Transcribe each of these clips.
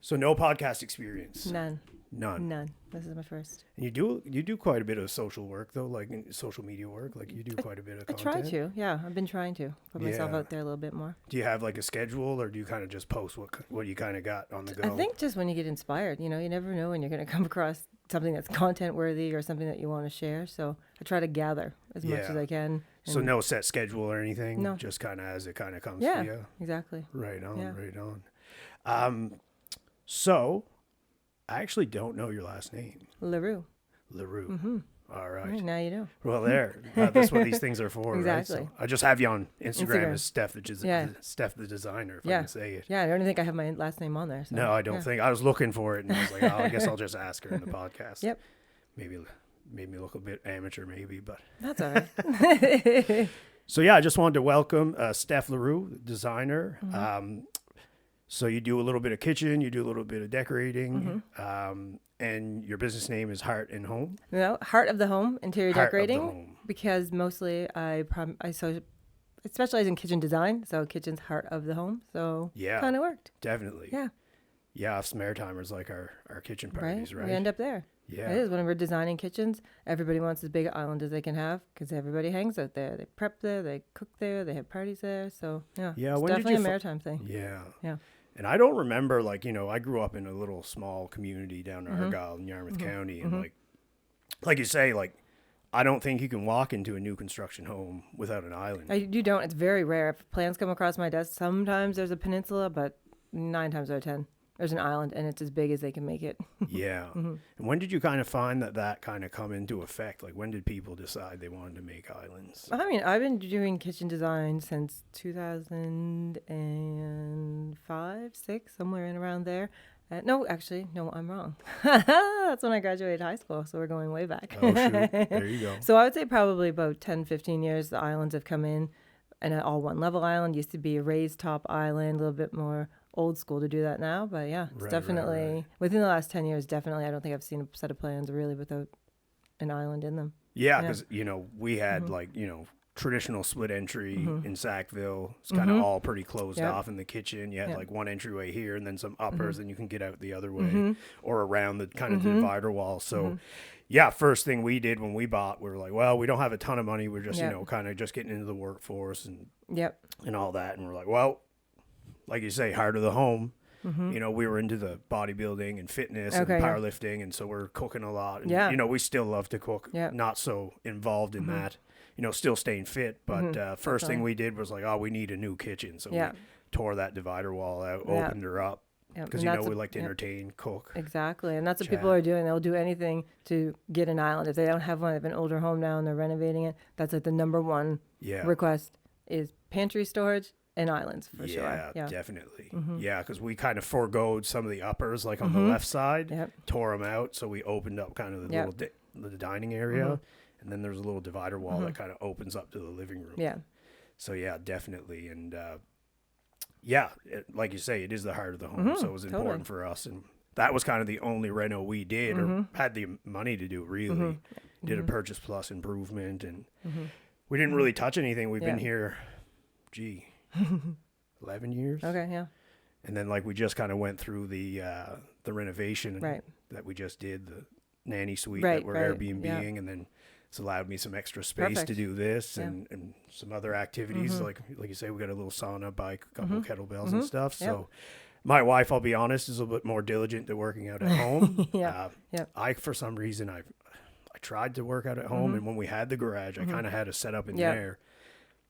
So no podcast experience. None. None. This is my first. And you do quite a bit of social work though, like social media work. Like you do quite a bit of content. I try to. Yeah, I've been trying to put myself out there a little bit more. Do you have like a schedule, or do you kind of just post what you kind of got on the go? I think just when you get inspired, you never know when you're going to come across something that's content worthy or something that you want to share. So I try to gather as much as I can. So no set schedule or anything. No. Just kind of as it kind of comes to you. Yeah, exactly. Right on. Yeah. Right on. So I actually don't know your last name. LeRue. LeRue. Mm-hmm. All right. Now you know. Well, that's what these things are for, exactly. right? So I just have you on Instagram as Steph, Steph the designer, if I can say it. Yeah, I don't think I have my last name on there. So. No, I don't think. I was looking for it, and I was like, I guess I'll just ask her in the podcast. Yep. Maybe made me look a bit amateur, maybe, but. That's all right. So, yeah, I just wanted to welcome Steph LeRue, designer. Mm-hmm. So you do a little bit of kitchen, you do a little bit of decorating, and your business name is Heart and Home? No, Heart of the Home, interior Heart decorating. Of the Home. Because mostly I specialize in kitchen design, so kitchen's heart of the home. So yeah, kind of worked. Definitely. Yeah. Yeah, us Maritimers like our kitchen parties, right? We end up there. Yeah. It is. When we're designing kitchens, everybody wants as big an island as they can have because everybody hangs out there. They prep there, they cook there, they have parties there. So, yeah. It's definitely a maritime thing. Yeah. Yeah. And I don't remember, I grew up in a little small community down in Argyle in Yarmouth County. And, like you say, I don't think you can walk into a new construction home without an island. You don't. It's very rare. If plans come across my desk, sometimes there's a peninsula, but 9 times out of 10, there's an island, and it's as big as they can make it. Yeah. And when did you kind of find that kind of come into effect? Like, when did people decide they wanted to make islands? I mean, I've been doing kitchen design since 2005, 6, somewhere in around there. No, I'm wrong. That's when I graduated high school, so we're going way back. Oh, shoot. There you go. So I would say probably about 10, 15 years, the islands have come in, and an all one-level island. Used to be a raised top island, a little bit more old school to do that now. But, yeah, it's definitely, within the last 10 years, definitely, I don't think I've seen a set of plans really without an island in them. Yeah, because, we had, traditional split entry in Sackville. It's kind of all pretty closed off in the kitchen. You had one entryway here and then some uppers, and you can get out the other way or around the kind of divider wall. So, yeah, first thing we did when we bought, we were like, well, we don't have a ton of money. We're just, kind of just getting into the workforce and all that. And we're like, well, like you say, heart of the home. We were into the bodybuilding and fitness and powerlifting, and so we're cooking a lot. And, we still love to cook, not so involved in that. Still staying fit. But first thing we did was like, we need a new kitchen. So we tore that divider wall out, opened her up. Because, we like to entertain, cook. Exactly. And that's what people are doing. They'll do anything to get an island. If they don't have one, they have an older home now and they're renovating it. That's like the number one request is pantry storage and islands for sure. Yeah, definitely. Yeah, because we kind of foregoed some of the uppers, like on the left side, tore them out. So we opened up kind of the the dining area. And then there's a little divider wall that kind of opens up to the living room. Yeah. So, yeah, definitely. And, like you say, it is the heart of the home. So it was important for us. And that was kind of the only reno we did or had the money to do, really. Did a purchase plus improvement. And we didn't really touch anything. We've been here, 11 years. Okay, yeah. And then, we just kind of went through the renovation that we just did, the nanny suite that we're Airbnb-ing, and then it's allowed me some extra space to do this and some other activities. Like you say, we got a little sauna, bike, a couple of kettlebells and stuff. So my wife, I'll be honest, is a little bit more diligent to working out at home. I, for some reason, I tried to work out at home, and when we had the garage, I kind of had a setup in there.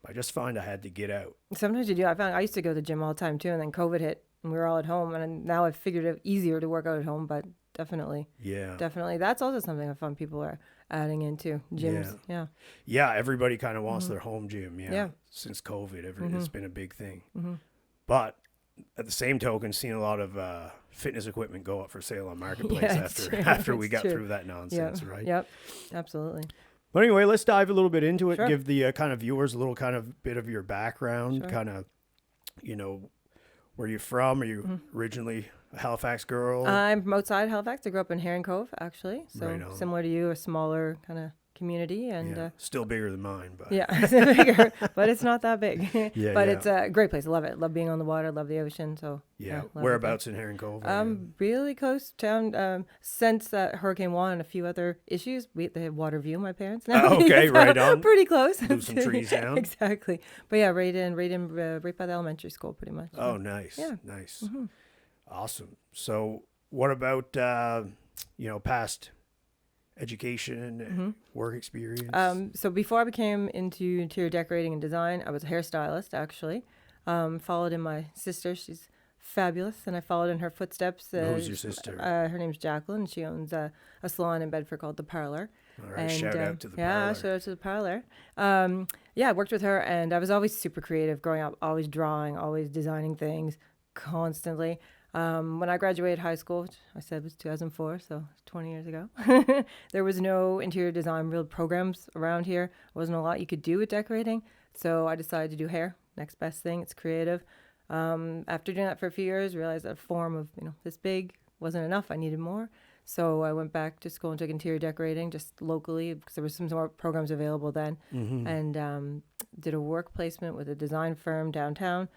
I just find I had to get out. Sometimes you do. I used to go to the gym all the time too, and then COVID hit, and we were all at home. And now I've figured it easier to work out at home, but definitely. That's also something I find people are adding into gyms. Yeah, everybody kind of wants their home gym. Since COVID, it's been a big thing. But at the same token, seen a lot of fitness equipment go up for sale on Marketplace after we got through that nonsense, right? Yep, absolutely. But anyway, let's dive a little bit into it. Sure. Give the kind of viewers a little kind of bit of your background, kind of, where you're from. Are you originally a Halifax girl? I'm from outside Halifax. I grew up in Heron Cove, actually. So similar to you, a smaller kind of community, and still bigger than mine, but yeah, it's bigger, but it's not that big. But yeah. it's a great place. I love it. Love being on the water. Love the ocean. So whereabouts in Herring Cove? Really close town. Since Hurricane Juan and a few other issues, they have water view. My parents now. Okay, so right on. Pretty close. Move some trees down. Exactly. But yeah, right by the elementary school, pretty much. Oh, nice. Yeah. Nice. Awesome. So, what about past education, work experience? So before I became into interior decorating and design, I was a hairstylist, actually. Followed in my sister. She's fabulous, and I followed in her footsteps. Who's your sister? Her name's Jacqueline. She owns a salon in Bedford called The Parlor. All right, shout out to The Parlor. Yeah, shout out to The Parlor. I worked with her, and I was always super creative growing up, always drawing, always designing things constantly. When I graduated high school, which I said was 2004, so 20 years ago, there was no interior design real programs around here. There wasn't a lot you could do with decorating, so I decided to do hair. Next best thing, it's creative. After doing that for a few years, realized that a form of this big wasn't enough. I needed more, so I went back to school and took interior decorating just locally because there was some more programs available then, and did a work placement with a design firm downtown.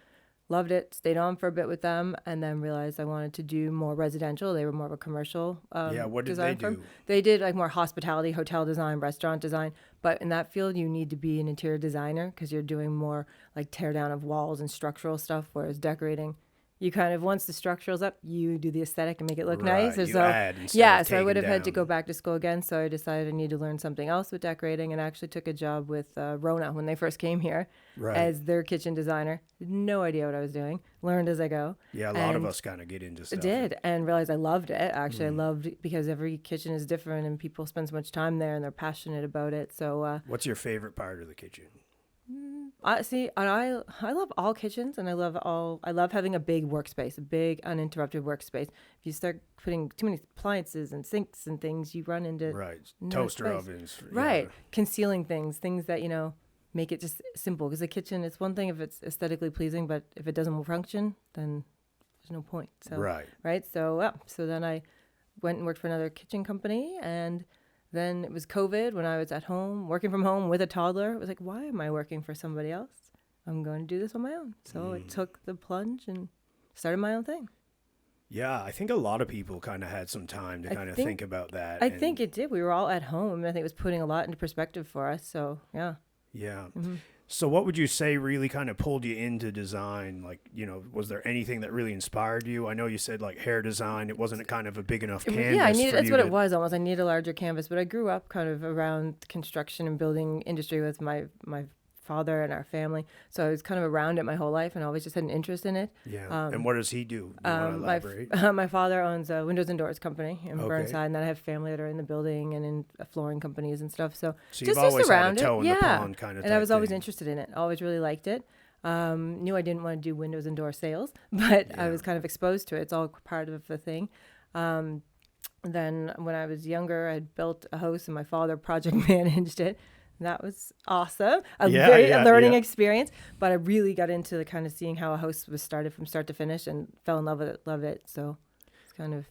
Loved it, stayed on for a bit with them, and then realized I wanted to do more residential. They were more of a commercial what did design they firm. do? They did like more hospitality, hotel design, restaurant design. But in that field, you need to be an interior designer because you're doing more like tear down of walls and structural stuff, whereas decorating, you kind of, once the structural's up, you do the aesthetic and make it look nice. You add instead of so I would have had to taking go down. back to school again. So I decided I need to learn something else with decorating, and actually took a job with Rona when they first came here as their kitchen designer. No idea what I was doing. Learned as I go. Yeah, a lot of us kind of get into stuff. Did, and realized I loved it. Actually, I loved it because every kitchen is different, and people spend so much time there, and they're passionate about it. So, what's your favorite part of the kitchen? I love all kitchens, and I love having a big workspace, a big uninterrupted workspace. If you start putting too many appliances and sinks and things, you run into toaster space. ovens. Concealing things that make it just simple. Because the kitchen, it's one thing if it's aesthetically pleasing, but if it doesn't function, then there's no point. So So then I went and worked for another kitchen company, and then it was COVID when I was at home, working from home with a toddler. It was like, why am I working for somebody else? I'm going to do this on my own. So I took the plunge and started my own thing. Yeah, I think a lot of people kind of had some time to kind of think about that. I think it did. We were all at home, and I think it was putting a lot into perspective for us. So, yeah. Yeah. So what would you say really kind of pulled you into design? Like, was there anything that really inspired you? I know you said like hair design. It wasn't kind of a big enough canvas. Yeah, that's what it was almost. I needed a larger canvas, but I grew up kind of around construction and building industry with my father and our family. So I was kind of around it my whole life and always just had an interest in it. Yeah. And what does he do? You want to elaborate? My father owns a windows and doors company in Burnside, and then I have family that are in the building and in flooring companies and stuff. So you've always had a toe in the pond kind of. And I was always interested in it. Always really liked it. Knew I didn't want to do windows and door sales, but I was kind of exposed to it. It's all part of the thing. Then when I was younger, I built a house and my father project managed it. That was awesome. A learning experience. But I really got into the kind of seeing how a house was started from start to finish and fell in love with it, loved it. So it's kind of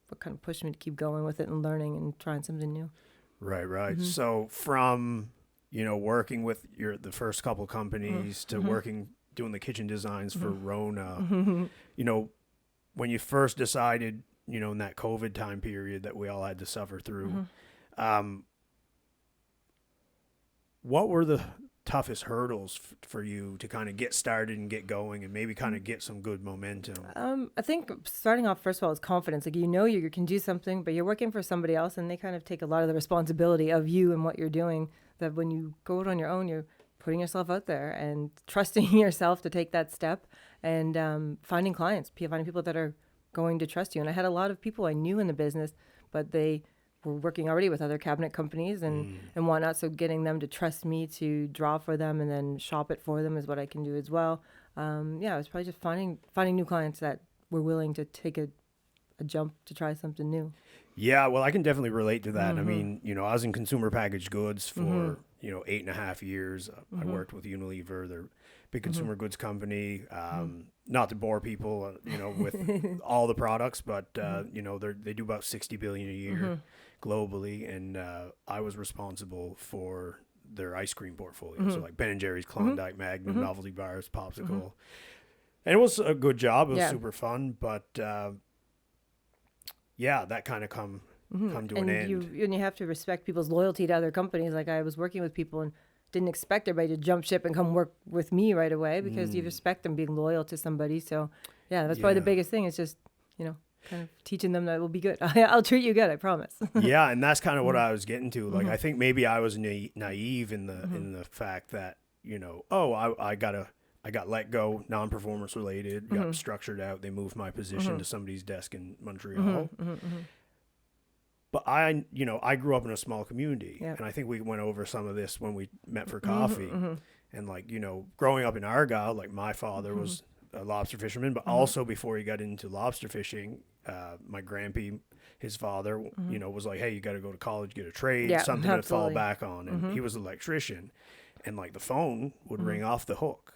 what kind of pushed me to keep going with it and learning and trying something new. Right. Mm-hmm. So from, working with the first couple companies to doing the kitchen designs for Rona, when you first decided, in that COVID time period that we all had to suffer through, what were the toughest hurdles for you to kind of get started and get going and maybe kind of get some good momentum? I think starting off, first of all, is confidence. Like, you can do something, but you're working for somebody else, and they kind of take a lot of the responsibility of you and what you're doing. That when you go out on your own, you're putting yourself out there and trusting yourself to take that step and finding clients, finding people that are going to trust you. And I had a lot of people I knew in the business, but they were working already with other cabinet companies and whatnot. So getting them to trust me to draw for them and then shop it for them is what I can do as well. It was probably just finding new clients that were willing to take a jump to try something new. Yeah, well, I can definitely relate to that. I mean, I was in consumer packaged goods for, 8.5 years, I worked with Unilever. They're a big consumer goods company. Not to bore people, with all the products, but they do about 60 billion a year globally, and I was responsible for their ice cream portfolio. So like Ben and Jerry's, Klondike, Magnum, novelty bars, popsicle, and it was a good job. It was super fun, but that kind of come to an end. You have to respect people's loyalty to other companies. Like I was working with people and didn't expect everybody to jump ship and come work with me right away, because you respect them being loyal to somebody. So that's probably the biggest thing. It's just, kind of teaching them that it will be good. I'll treat you good, I promise. Yeah. And that's kind of what I was getting to. Like, I think maybe I was naive in the fact that, I got let go, non-performance related, got structured out. They moved my position to somebody's desk in Montreal. But I grew up in a small community, and I think we went over some of this when we met for coffee. And like, growing up in Argyle, like my father was a lobster fisherman, but also before he got into lobster fishing, my grandpa, his father, was like, hey, you got to go to college, get a trade, something to fall back on. And he was an electrician, and like the phone would ring off the hook,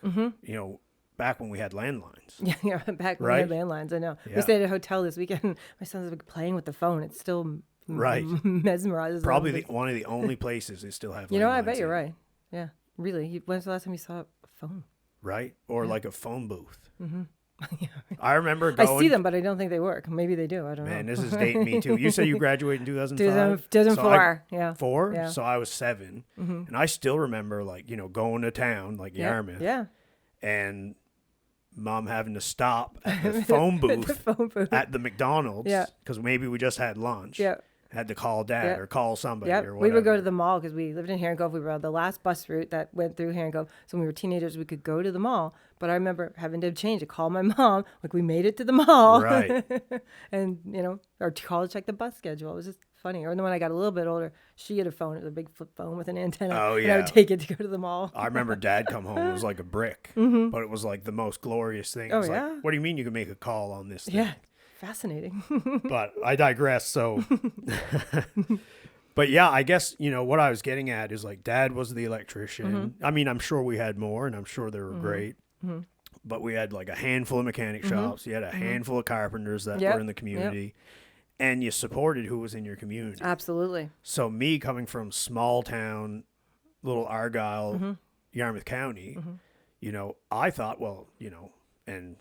back when we had landlines. Yeah, back when we had landlines, I know. We stayed at a hotel this weekend. My son's playing with the phone. It's still mesmerizes. Probably one of the only places they still have. I bet you're right. Yeah, really. When's the last time you saw a phone? Right, or like a phone booth. I remember going. I see them, but I don't think they work. Maybe they do. I don't know. Man, this is dating me too. You said you graduated in 2005? 2004. So 4? Yeah. So I was 7, and I still remember like going to town like Yarmouth. Yeah. And Mom having to stop at the phone booth, at the McDonald's because maybe we just had lunch. Yeah. Had to call Dad or call somebody or whatever. We would go to the mall because we lived in Herringcove. We were on the last bus route that went through Herringcove. So when we were teenagers, we could go to the mall. But I remember having to change to call my mom. Like, we made it to the mall. Right. And, or to call to check the bus schedule. It was just funny. Or then when I got a little bit older, she had a phone. It was a big flip phone with an antenna. Oh, yeah. And I would take it to go to the mall. I remember Dad come home. It was like a brick. But it was like the most glorious thing. It was like, what do you mean you can make a call on this thing? Yeah. Fascinating. But I digress. So, but yeah, I guess, what I was getting at is like Dad was the electrician. I mean, I'm sure we had more and I'm sure they were great, but we had like a handful of mechanic shops. You had a handful of carpenters that were in the community and you supported who was in your community. Absolutely. So me coming from small town, little Argyle, Yarmouth County, I thought, well, and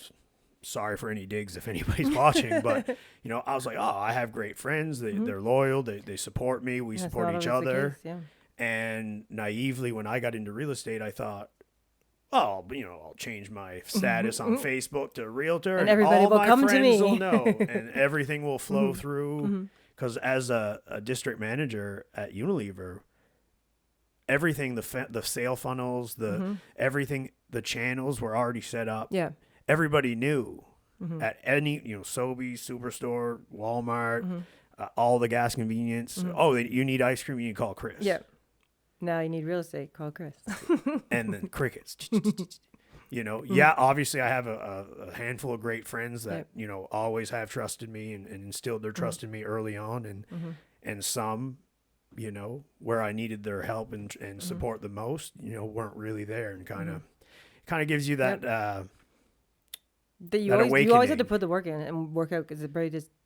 sorry for any digs if anybody's watching, but I was like, I have great friends. They're loyal. They support me. We support each other. And naively, when I got into real estate, I thought, I'll change my status on Facebook to realtor, and everybody all will my come friends to me. will know, and everything will flow through. Because as a district manager at Unilever, everything, the sale funnels, everything, the channels were already set up. Yeah. Everybody knew at any, Sobeys, Superstore, Walmart, all the gas convenience. You need ice cream, you need to call Chris. Yeah. Now you need real estate, call Chris. And then crickets. Obviously I have a handful of great friends that, always have trusted me and instilled their trust in me early on. And some, where I needed their help and support the most, weren't really there, and kind of gives you that, that you always have to put the work in and work out, because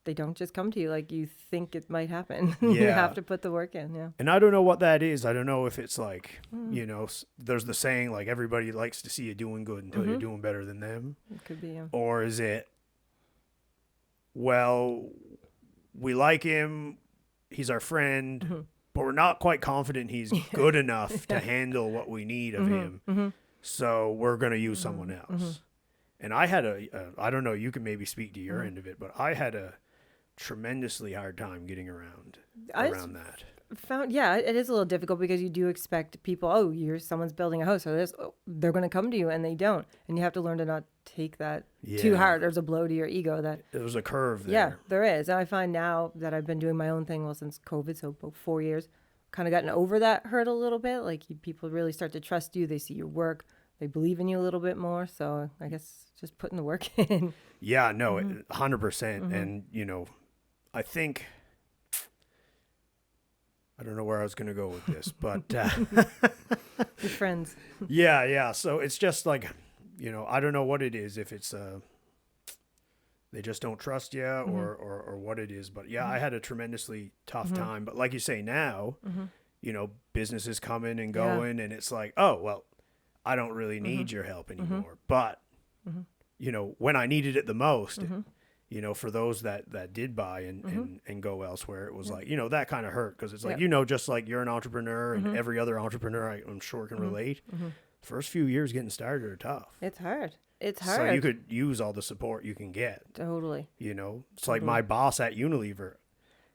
they don't just come to you like you think it might happen. You have to put the work in. Yeah. And I don't know what that is. I don't know if it's like, there's the saying like everybody likes to see you doing good until you're doing better than them. It could be. Yeah. Or is it, well, we like him, he's our friend, but we're not quite confident he's good enough to handle what we need of him. So we're going to use someone else. And I had I don't know, you can maybe speak to your end of it, but I had a tremendously hard time getting around that. It is a little difficult, because you do expect people, someone's building a house, so they're going to come to you, and they don't. And you have to learn to not take that too hard. There's a blow to your ego. There's a curve there. Yeah, there is. And I find now that I've been doing my own thing, since COVID, so about 4 years, kind of gotten over that hurt a little bit. Like, people really start to trust you. They see your work. They believe in you a little bit more. So I guess just putting the work in. Yeah, no, 100%. And, I think I don't know where I was going to go with this, but Your friends. yeah. So it's just like, I don't know what it is, if it's they just don't trust you or what it is. But yeah, I had a tremendously tough time. But like you say now, business is coming and going, and it's like, oh, well, I don't really need your help anymore. But, when I needed it the most, for those that did buy and go elsewhere, it was like, that kind of hurt, because it's like, just like you're an entrepreneur and every other entrepreneur I'm sure can relate. First few years getting started are tough. It's hard. It's hard. So you could use all the support you can get. Totally. It's like my boss at Unilever.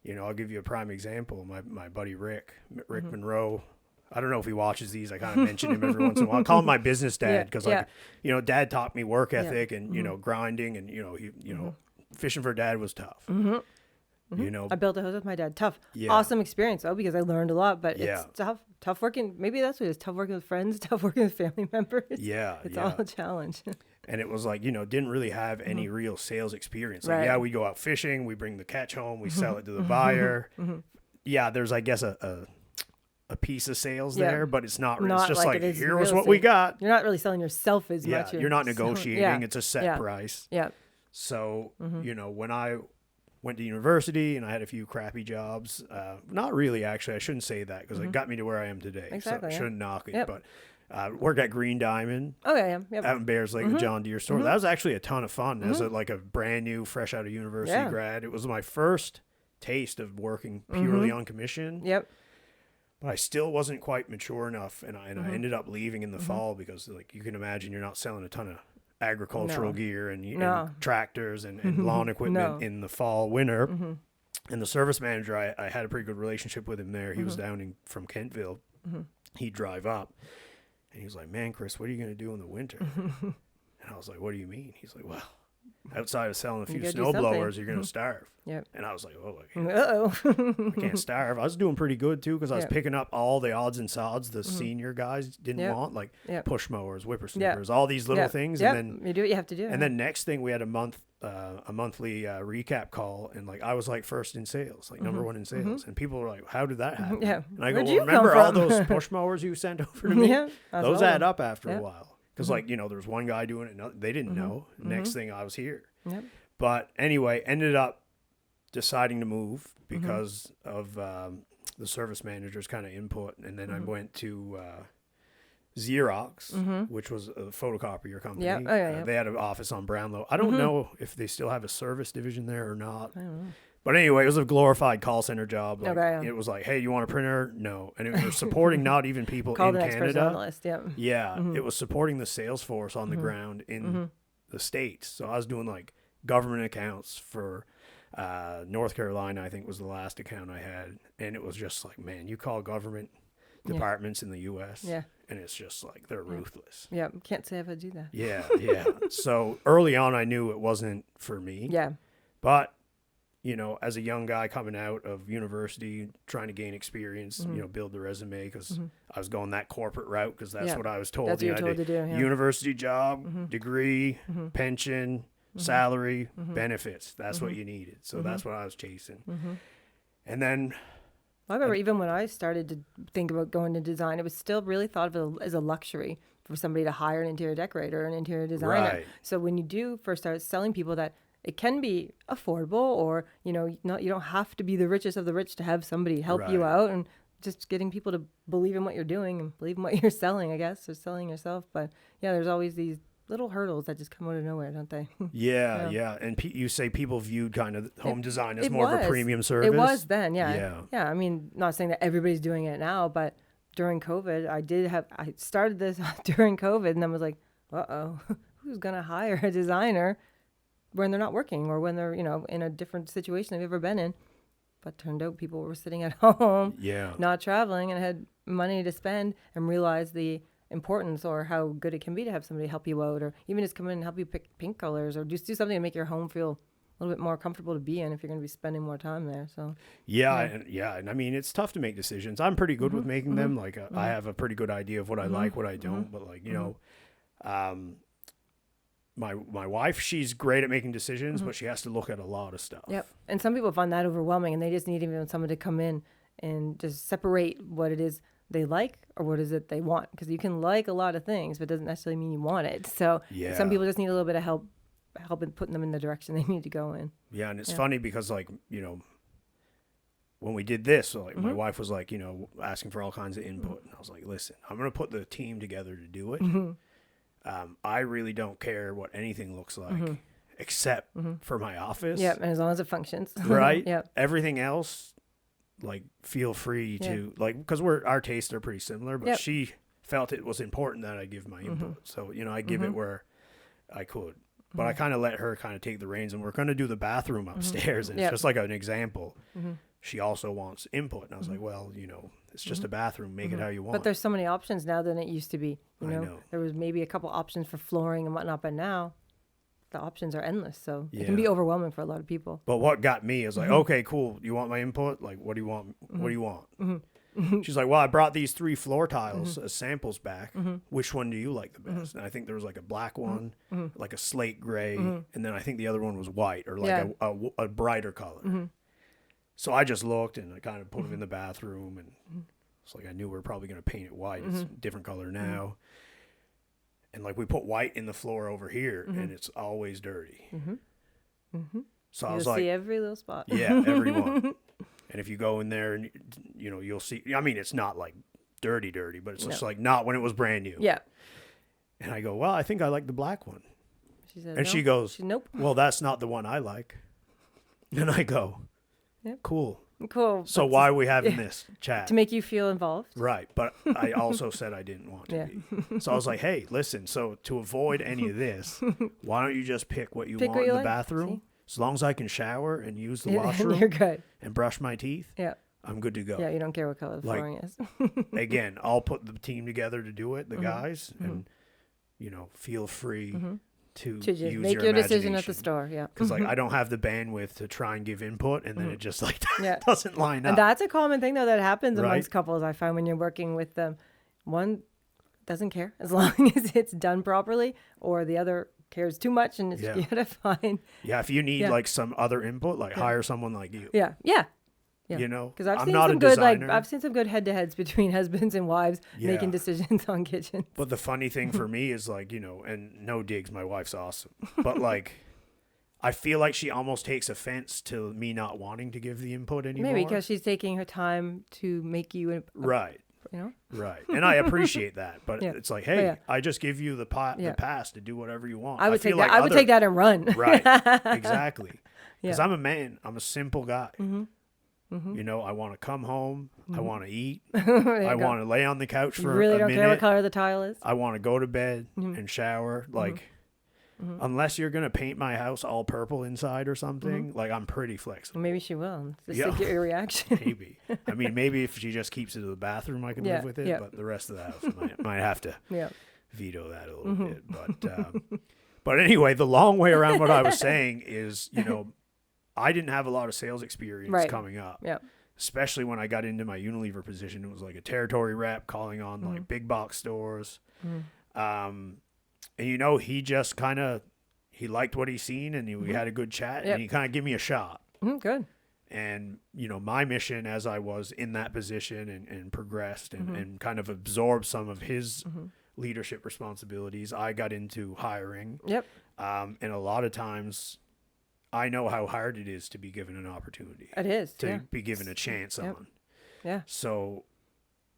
I'll give you a prime example. My buddy Rick Monroe. I don't know if he watches these. I kind of mention him every once in a while. I call him my business dad, because Dad taught me work ethic and grinding, and fishing for Dad was tough. I built a house with my dad. Tough, awesome experience though, because I learned a lot. But it's tough working. Maybe that's what it is. Tough working with friends. Tough working with family members. It's all a challenge. And it was like, didn't really have any real sales experience. Like, we go out fishing, we bring the catch home, we sell it to the buyer. Yeah, there's, I guess, a piece of sales there, but it's not really. It's just like here was what we got. You're not really selling yourself as much. You're not negotiating. It's a set price. Yeah. So, when I went to university and I had a few crappy jobs, not really, actually, I shouldn't say that, because it got me to where I am today. Exactly, so I shouldn't knock it, but worked at Green Diamond. Out in Bears Lake, the John Deere store. That was actually a ton of fun. As a brand new, fresh out of university grad. It was my first taste of working purely on commission. But I still wasn't quite mature enough, and I ended up leaving in the fall, because, like, you can imagine, you're not selling a ton of agricultural gear and tractors and lawn equipment in the fall, winter. And the service manager, I had a pretty good relationship with him there. He was down from Kentville. He'd drive up, and he was like, "Man, Chris, what are you going to do in the winter?" And I was like, "What do you mean?" He's like, "Well, outside of selling a few snow blowers, you're going to starve." And I was like, "Oh, I can't starve." I was doing pretty good too, because I was picking up all the odds and sods the senior guys didn't want, like push mowers, whippersnippers, all these little things. And then you do what you have to do. And then next thing, we had a monthly recap call, and like I was like first in sales, like number one in sales, and people were like, "How did that happen?" And I go, "Well, remember all those push mowers you sent over to me? Those add up after a while." Because there was one guy doing it, they didn't know. Next thing, I was here. But anyway, ended up deciding to move because of the service manager's kind of input. And then I went to Xerox, which was a photocopier company. They had an office on Brownlow. I don't know if they still have a service division there or not. I don't know. But anyway, it was a glorified call center job. It was like, "Hey, you want a printer?" No. And it was supporting not even people in Canada. It was supporting the sales force on the ground in the States. So I was doing like government accounts for North Carolina, I think was the last account I had. And it was just like, man, you call government departments in the U.S. And it's just like, they're ruthless. Can't say if I do that. So early on, I knew it wasn't for me. But as a young guy coming out of university, trying to gain experience, build the resume, because I was going that corporate route, because that's what I was told. That's what you're told to do. University job, degree, pension, salary, benefits. That's what you needed. So that's what I was chasing. And then I remember even when I started to think about going to design, it was still really thought of as a luxury for somebody to hire an interior decorator or an interior designer. So when you do first start selling people that it can be affordable, or you don't have to be the richest of the rich to have somebody help you out, and just getting people to believe in what you're doing and believe in what you're selling, I guess, or selling yourself. But there's always these little hurdles that just come out of nowhere, don't they? And you say people viewed kind of home design as more of a premium service. It was then. I mean, not saying that everybody's doing it now, but during COVID, I started this during COVID, and then was like, who's gonna hire a designer when they're not working, or when they're, in a different situation they've ever been in? But turned out people were sitting at home, not traveling, and had money to spend, and realized the importance, or how good it can be to have somebody help you out, or even just come in and help you pick paint colors, or just do something to make your home feel a little bit more comfortable to be in if you're going to be spending more time there. So and I mean, it's tough to make decisions. I'm pretty good with making them. Like I have a pretty good idea of what I like, what I don't. But like my wife, she's great at making decisions, but she has to look at a lot of stuff. And some people find that overwhelming, and they just need even someone to come in and just separate what it is they like or what is it they want. Because you can like a lot of things, but it doesn't necessarily mean you want it. So some people just need a little bit of help in putting them in the direction they need to go in. Yeah, and it's funny because, like, when we did this, so like my wife was like, asking for all kinds of input. And I was like, listen, I'm going to put the team together to do it. I really don't care what anything looks like except for my office. Yep, and as long as it functions. Right? Yep. Everything else, like, feel free to, like, because our tastes are pretty similar, but she felt it was important that I give my input. So, I give it where I could. But I kind of let her kind of take the reins, and we're going to do the bathroom upstairs. And it's just like an example. She also wants input. And I was like, well, it's just a bathroom. Make it how you want. But there's so many options now than it used to be. I know. There was maybe a couple options for flooring and whatnot, but now the options are endendless. So it can be overwhelming for a lot of people. But what got me is like, okay, cool. You want my input? Like, what do you want? What do you want? She's like, well, I brought these 3 floor tiles as samples back. Which one do you like the best? And I think there was like a black one, like a slate gray, and then I think the other one was white or like a brighter color. So I just looked and I kind of put them in the bathroom, and it's like I knew we were probably going to paint it white. It's a different color now. And like we put white in the floor over here, and it's always dirty. So I was like, see every little spot. Yeah, every one. And if you go in there and, you'll see, I mean, it's not like dirty, but it's just like not when it was brand new. Yeah. And I go, well, I think I like the black one. She says, and she goes, nope. Well, that's not the one I like. And I go, cool. So why are we having this chat? To make you feel involved. Right. But I also said I didn't want to be. So I was like, hey, listen, so to avoid any of this, why don't you just pick what you want in the bathroom? See? As long as I can shower and use the washroom you're good. And brush my teeth, I'm good to go. Yeah, you don't care what color the flooring is. Again, I'll put the team together to do it, the guys, and, feel free to just use make your decision at the store. Yeah. Because I don't have the bandwidth to try and give input, and then it just doesn't line up. And that's a common thing, though, that happens amongst couples. I find when you're working with them, one doesn't care as long as it's done properly, or the other cares too much, and you gotta find. Yeah, if you need like some other input, like hire someone like you. Yeah. Because I'm not a designer. I've seen some good head-to-heads between husbands and wives making decisions on kitchens. But the funny thing for me is like, and no digs, my wife's awesome, but like, I feel like she almost takes offense to me not wanting to give the input anymore. Maybe because she's taking her time to make you right. Right. And I appreciate that. But it's like, hey, I just give you the pass to do whatever you want. I would take that. I would take that and run. Right. Exactly. Because I'm a man. I'm a simple guy. I want to come home. I want to eat. I want to lay on the couch for a minute. You really don't care what color the tile is? I want to go to bed and shower. Like, unless you're going to paint my house all purple inside or something, like, I'm pretty flexible. Well, maybe she will. Just to get your reaction. Maybe. I mean, maybe if she just keeps it to the bathroom, I could live with it. But the rest of the house might have to veto that a little bit. But anyway, the long way around what I was saying is, I didn't have a lot of sales experience coming up. Yeah. Especially when I got into my Unilever position. It was like a territory rep calling on like big box stores. And he just kind of, he liked what he seen, and we had a good chat, and he kind of gave me a shot. Good. And, my mission as I was in that position and progressed and kind of absorbed some of his leadership responsibilities, I got into hiring. Yep. And a lot of times I know how hard it is to be given an opportunity. It is. To be given a chance on. Yeah. So,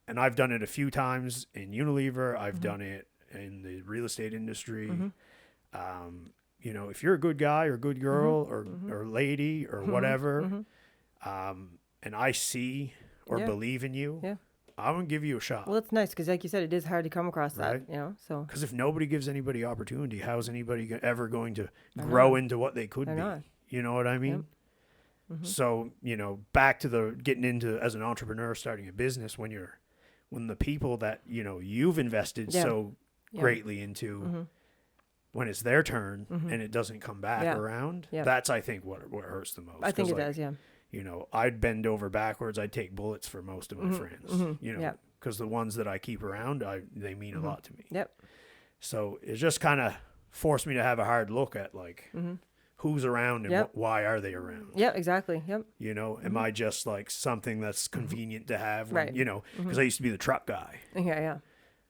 and I've done it a few times in Unilever. I've done it in the real estate industry. If you're a good guy or good girl or lady or whatever, and I see or believe in you, I'm going to give you a shot. Well, it's nice because, like you said, it is hard to come across that, so. Because if nobody gives anybody opportunity, how is anybody ever going to grow into what they could be? Not. You know what I mean? Yep. So, back to getting into as an entrepreneur, starting a business, when the people that, you've invested so greatly into, when it's their turn and it doesn't come back around, that's, I think, what hurts the most. I think it does, I'd bend over backwards. I'd take bullets for most of my friends, because the ones that I keep around, they mean a lot to me. Yep. So it just kind of forced me to have a hard look at like, who's around and why are they around? Yeah, exactly. Yep. You know, am I just like something that's convenient to have? When, Right. You know, because I used to be the truck guy. Yeah.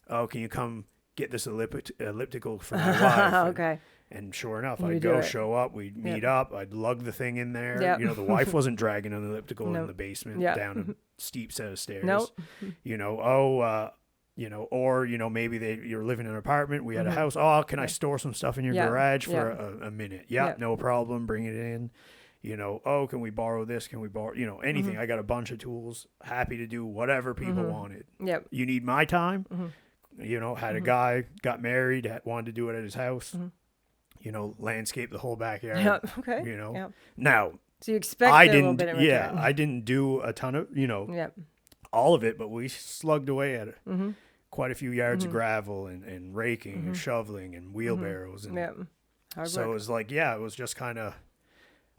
Oh, can you come get this elliptical for my wife? Okay. And sure enough, You I'd do go, it. show up, we'd meet up, I'd lug the thing in there. Yep. You know, the wife wasn't dragging an elliptical Nope. in the basement Yep. down a steep set of stairs. Nope. You know, you know, or, you know, maybe you're living in an apartment, we had a house. Oh, can I store some stuff in your garage for a minute? Yeah, no problem, bring it in. You know, oh, can we borrow this? Can we borrow, you know, anything. I got a bunch of tools, happy to do whatever people wanted. Yep. You need my time? You know, had a guy, got married, wanted to do it at his house. You know, landscape the whole backyard. Yeah. Okay. You know, Yep. now So you expect I a little didn't. bit in Yeah, return. I didn't do a ton of, you know, Yep. all of it, but we slugged away at it. Quite a few yards of gravel and raking and shoveling and wheelbarrows. And Yep. Hard so it work. was like, yeah, it was just kind of.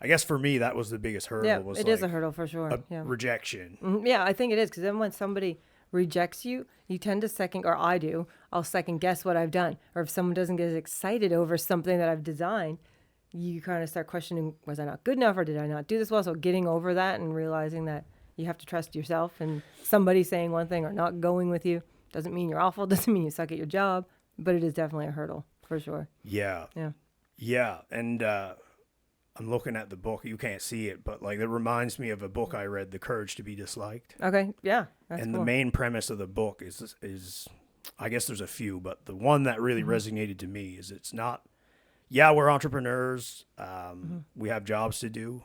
I guess for me that was the biggest hurdle. Yeah, was it like is a hurdle for sure. Yeah. rejection. Yeah, I think it is because then when somebody rejects you, you tend to second, or I do, I'll second guess what I've done. Or if someone doesn't get excited over something that I've designed, you kind of start questioning, was I not good enough or did I not do this well? So getting over that and realizing that you have to trust yourself, and somebody saying one thing or not going with you doesn't mean you're awful, doesn't mean you suck at your job, but it is definitely a hurdle for sure. Yeah. Yeah. Yeah. And I'm looking at the book. You can't see it, but like it reminds me of a book I read, The Courage to be Disliked. Okay. Yeah. That's And cool. the main premise of the book is I guess there's a few, but the one that really resonated to me is it's not, yeah, we're entrepreneurs. We have jobs to do,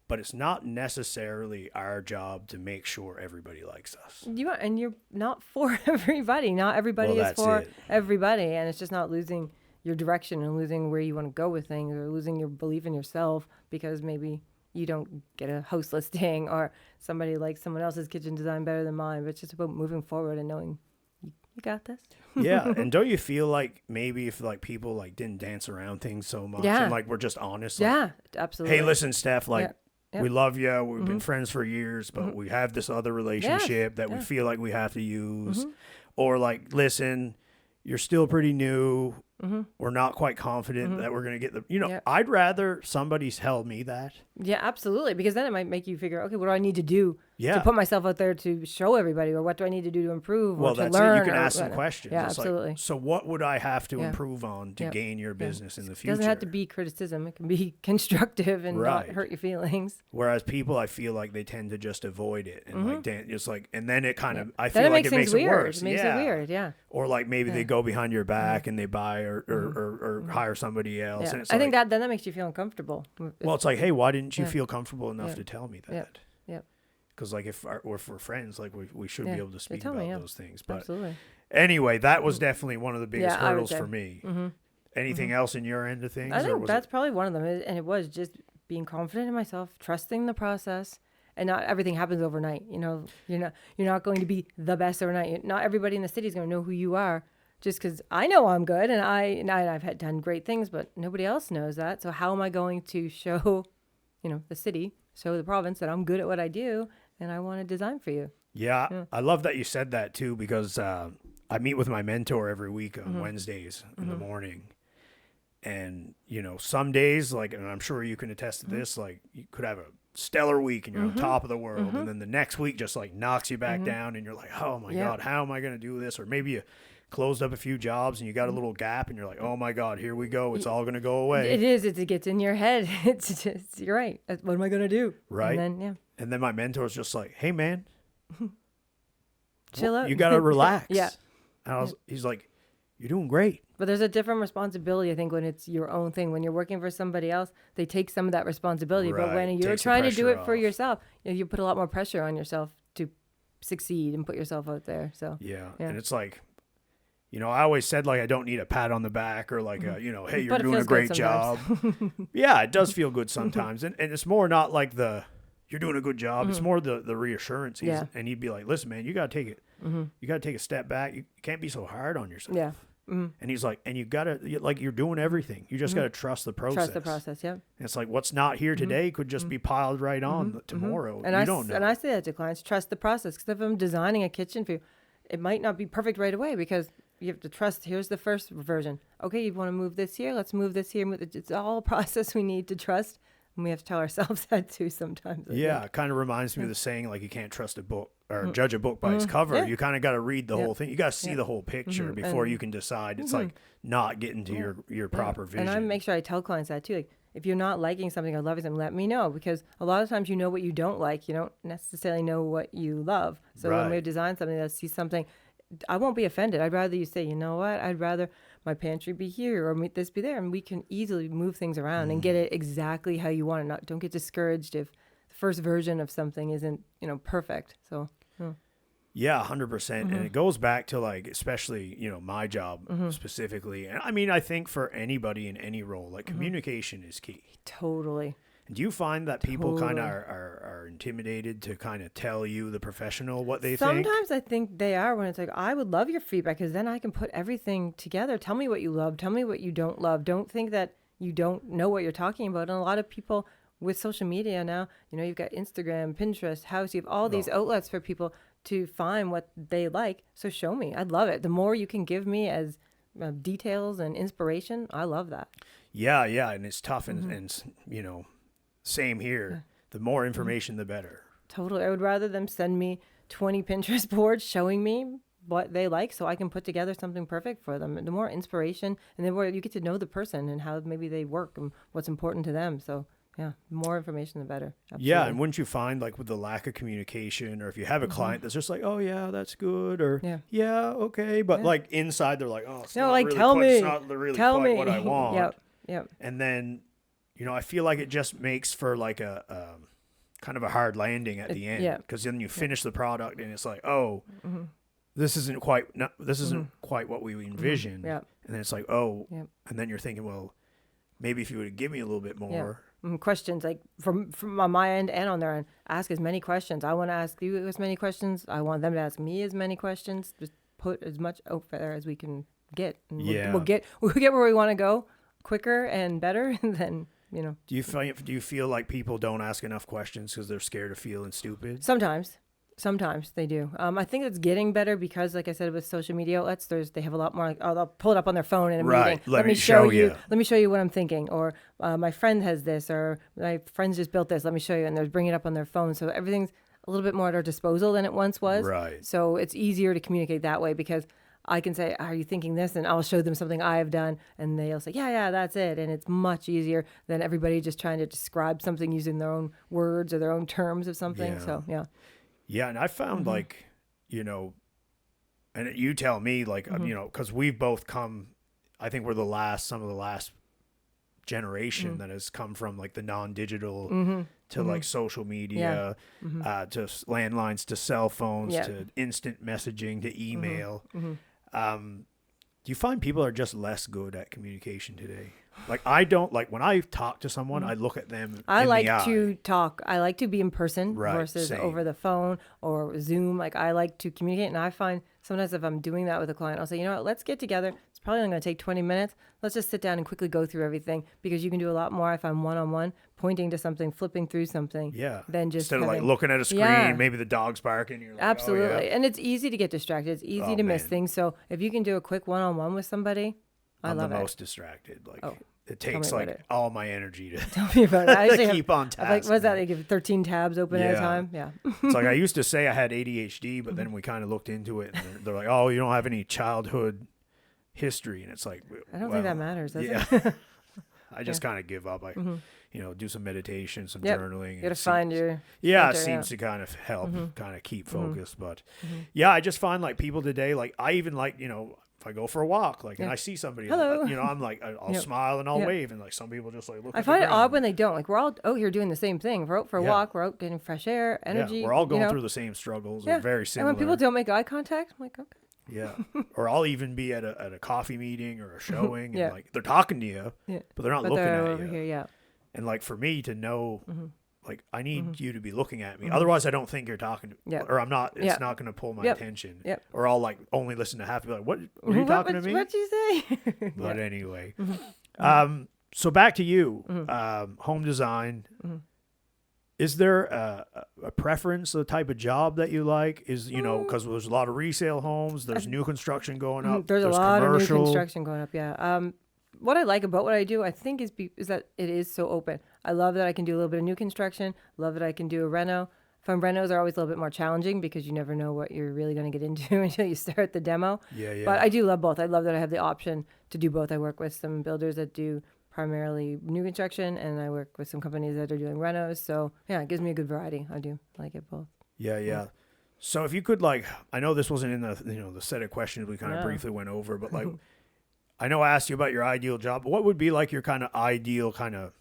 but it's not necessarily our job to make sure everybody likes us. And you're not for everybody. Not everybody Well, is that's for it. everybody. And it's just not losing your direction and losing where you want to go with things, or losing your belief in yourself because maybe you don't get a host listing or somebody likes someone else's kitchen design better than mine. But it's just about moving forward and knowing you got this. Yeah. And don't you feel like maybe if like people like didn't dance around things so much and like we're just honest? Like, Yeah, absolutely. hey, listen, Steph, like Yeah. we love you. We've been friends for years, but we have this other relationship that we Yeah. feel like we have to use. Or like, listen, you're still pretty new. We're not quite confident that we're going to get the, you know, Yep. I'd rather somebody tell me that. Yeah, absolutely. Because then it might make you figure, okay, what do I need to do Yeah. to put myself out there to show everybody, or what do I need to do to improve Well, or to that's learn? it. You can or ask some whatever. questions. Yeah, It's absolutely. Like, so what would I have to Yeah. improve on to Yep. gain your business in the future? It doesn't have to be criticism. It can be constructive and Right. not hurt your feelings. Whereas people, I feel like they tend to just avoid it and like just like, and then it kind of, I Then feel it like makes it makes things it weird. worse. It makes it weird, yeah. Or like maybe they go behind your back and they buy or hire somebody else. Yeah. And it's I think like, that makes you feel uncomfortable. well, it's like, hey, why didn't you Yeah. feel comfortable enough Yeah. to tell me that? Yep. Yep. Because like if we're friends, like we should be able to speak tell about me, yeah. those things. But Absolutely. anyway, that was definitely one of the biggest Yeah, I would hurdles say. for me. Anything else in your end of things? I or think was that's it, probably one of them. And it was just being confident in myself, trusting the process, and not everything happens overnight. You know, you're not going to be the best overnight. Not everybody in the city is going to know who you are. Just because I know I'm good and I've had done great things, but nobody else knows that. So how am I going to show, the city, show the province that I'm good at what I do and I want to design for you? yeah, I love that you said that too, because I meet with my mentor every week on Wednesdays in the morning. And, some days, like, and I'm sure you can attest to this, like you could have a stellar week and you're on top of the world. And then the next week just like knocks you back down and you're like, oh my God, how am I going to do this? Or maybe you closed up a few jobs and you got a little gap and you're like, oh my God, here we go. It's all going to go away. It is. It gets in your head. It's just, you're right. What am I going to do? Right. And then, my mentor's just like, hey man, chill out. you got to relax. Yeah. And he's like, you're doing great. But there's a different responsibility, I think, when it's your own thing. When you're working for somebody else, they take some of that responsibility. But Right. when you're Takes the trying to do pressure it for off. yourself, you put a lot more pressure on yourself to succeed and put yourself out there. So Yeah. Yeah. And it's like, I always said like I don't need a pat on the back or like a, hey, you're But it doing a feels good great job. sometimes. Yeah, it does feel good sometimes. And it's more not like you're doing a good job. It's more the reassurance. Yeah. And he'd be like, listen, man, you got to take it. You got to take a step back. You can't be so hard on yourself. Yeah. And he's like, and you got to, like, you're doing everything. You just got to trust the process. Trust the process, yeah. And it's like, what's not here today could just be piled right on tomorrow. And you I don't know. and I say that to clients, trust the process. Because if I'm designing a kitchen for you, it might not be perfect right away because you have to trust. Here's the first version. Okay, you want to move this here? Let's move this here. It's all a process we need to trust. And we have to tell ourselves that too sometimes. Yeah, it kind of reminds me of the saying, like, you can't trust a book or judge a book by its cover. Yeah. You kind of got to read the whole thing. You got to see the whole picture before you can decide. It's like not getting to your proper vision. And I make sure I tell clients that too. Like, if you're not liking something or loving something, let me know, because a lot of times you know what you don't like. You don't necessarily know what you love. So when we design something, I see something, I won't be offended. I'd rather you say, you know what, I'd rather my pantry be here or this be there, and we can easily move things around and get it exactly how you want it. Don't get discouraged if the first version of something isn't, perfect. So yeah, 100%. And it goes back to, like, especially, my job specifically. And I mean, I think for anybody in any role, like, communication is key. Totally. Do you find that people kind of are intimidated to kind of tell you, the professional, what they think? Sometimes I think they are, when it's like, I would love your feedback, because then I can put everything together. Tell me what you love. Tell me what you don't love. Don't think that you don't know what you're talking about. And a lot of people with social media now, you've got Instagram, Pinterest, House, you have all these outlets for people to find what they like. So show me. I'd love it. The more you can give me as details and inspiration, I love that. Yeah. And it's tough. And same here. The more information, the better. Totally. I would rather them send me 20 Pinterest boards showing me what they like, so I can put together something perfect for them. And the more inspiration, and the more you get to know the person and how maybe they work and what's important to them. So yeah, the more information, the better. Absolutely. Yeah, and wouldn't you find, like, with the lack of communication, or if you have a client that's just like, oh yeah, that's good, or yeah okay, but like inside they're like, oh, it's not really tell me, it's not really quite what I want. Yep. And then, I feel like it just makes for like a kind of a hard landing at the end, because then you finish the product and it's like, oh, this isn't quite what we envisioned. And then it's like, oh, and then you're thinking, well, maybe if you would give me a little bit more. Questions, like from on my end and on their end, ask as many questions. I want to ask you as many questions. I want them to ask me as many questions. Just put as much out there as we can get. And we'll get where we want to go quicker and better. And then, Do you feel like people don't ask enough questions because they're scared of feeling stupid? Sometimes they do. I think it's getting better because, like I said, with social media outlets, they have a lot more. Like, they'll pull it up on their phone in a meeting. Let me show you. Let me show you what I'm thinking. Or my friend has this, or my friends just built this. Let me show you. And they're bringing it up on their phone. So everything's a little bit more at our disposal than it once was. Right. So it's easier to communicate that way, because I can say, are you thinking this? And I'll show them something I have done, and they'll say, yeah, that's it. And it's much easier than everybody just trying to describe something using their own words or their own terms of something. Yeah. So, yeah. Yeah, and I found like, and you tell me, like, because we've both come, I think we're some of the last generation that has come from like the non-digital to like social media, to landlines, to cell phones, to instant messaging, to email. Do you find people are just less good at communication today? Like, I don't, like, when I talk to someone, I look at them I in like the eye. to talk. I like to be in person versus same. over the phone or Zoom. Like, I like to communicate, and I find sometimes if I'm doing that with a client, I'll say, let's get together. It's probably only going to take 20 minutes. Let's just sit down and quickly go through everything, because you can do a lot more if I'm one-on-one, pointing to something, flipping through something. Yeah. Than just instead of like looking at a screen, maybe the dog's barking. You're like, absolutely. Oh, yeah. And it's easy to get distracted. It's easy to miss things. So if you can do a quick one-on-one with somebody, I love it. I'm the most distracted. Like, it takes like all my energy to tell me about it. I to keep on task. Like, what's that? They give 13 tabs open at a time. Yeah. It's like I used to say I had ADHD, but then we kind of looked into it, and they're like, "Oh, you don't have any childhood history," and it's like, I don't think that matters. Does it? I just kind of give up. I, do some meditation, some journaling. You gotta find your. Yeah, it seems to kind of help, kind of keep focus. But yeah, I just find like people today, like I even like, if I go for a walk, like, and I see somebody, hello, I'm like, I'll smile and I'll wave, and like some people just like look. I find it odd when they don't. Like, we're all out here doing the same thing. We're out for a walk. We're out getting fresh air, energy. Yeah, we're all going through the same struggles. We're very similar. And when people don't make eye contact, I'm like, okay. Yeah. Or I'll even be at a coffee meeting or a showing, and like they're talking to you, but they're not looking at over you. Here, And like for me to know, like I need you to be looking at me. Otherwise, I don't think you're talking to me, or I'm not. It's not going to pull my attention. Or I'll like only listen to half. Be like, what? Were you talking to me? What'd you say? But anyway, so back to you, home design. Is there a preference, the type of job that you like? Is, you know, because there's a lot of resale homes, there's new construction going up. There's a lot commercial. of new construction going up, yeah. What I like about what I do, I think, is that it is so open. I love that I can do a little bit of new construction. Love that I can do a reno. Some renos are always a little bit more challenging because you never know what you're really going to get into until you start the demo. Yeah, yeah. But I do love both. I love that I have the option to do both. I work with some builders that do primarily new construction, and I work with some companies that are doing renos. So yeah, it gives me a good variety. I do like it both. Yeah. So if you could, like, I know this wasn't in the, you know, the set of questions we kind of briefly went over, but like, I know I asked you about your ideal job, but what would be like your kind of ideal kind of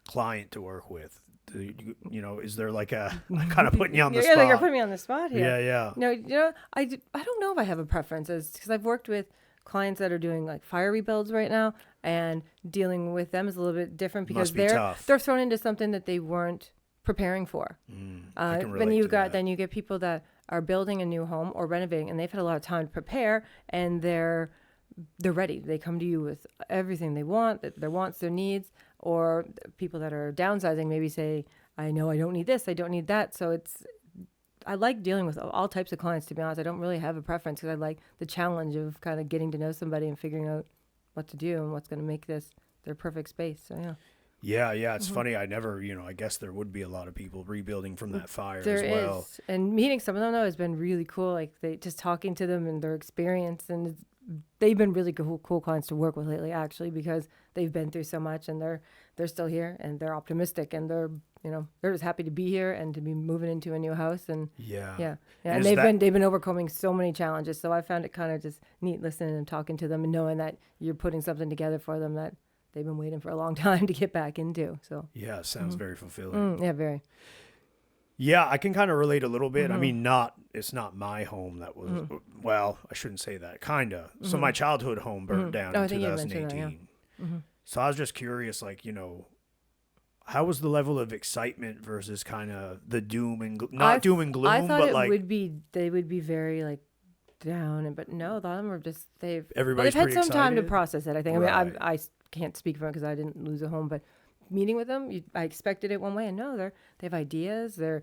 client to work with? You know, is there like I'm kind of putting you on the spot? Yeah, you're putting me on the spot here. Yeah. No, you know, I don't know if I have a preference, because I've worked with clients that are doing like fire rebuilds right now, and dealing with them is a little bit different because they're thrown into something that they weren't preparing for. Then you get people that are building a new home or renovating, and they've had a lot of time to prepare, and they're ready. They come to you with everything they want, their wants, their needs. Or people that are downsizing maybe say, I know I don't need this, I don't need that. So I like dealing with all types of clients, to be honest. I don't really have a preference because I like the challenge of kind of getting to know somebody and figuring out what to do and what's going to make this their perfect space. So yeah. Yeah. It's funny. I never, you know, I guess there would be a lot of people rebuilding from that fire there as well. Is. And meeting some of them though has been really cool. Like just talking to them and their experience, and they've been really cool clients to work with lately, actually, because they've been through so much, and they're still here, and they're optimistic, and they're just happy to be here and to be moving into a new house. And yeah. And they've been overcoming so many challenges. So I found it kind of just neat listening and talking to them and knowing that you're putting something together for them that they've been waiting for a long time to get back into. So yeah, it sounds very fulfilling. Yeah, very. Yeah, I can kind of relate a little bit. I mean, it's not my home that was, well, I shouldn't say that, kind of. So my childhood home burned down in 2018. So I was just curious, like, you know, how was the level of excitement versus kind of the doom and doom and gloom, I thought but they would be very like down, but no, a lot of them are just they've had some excited. time to process it. I think. Right. I mean, I can't speak for it because I didn't lose a home, but meeting with them, I expected it one way, and no, they have ideas. They're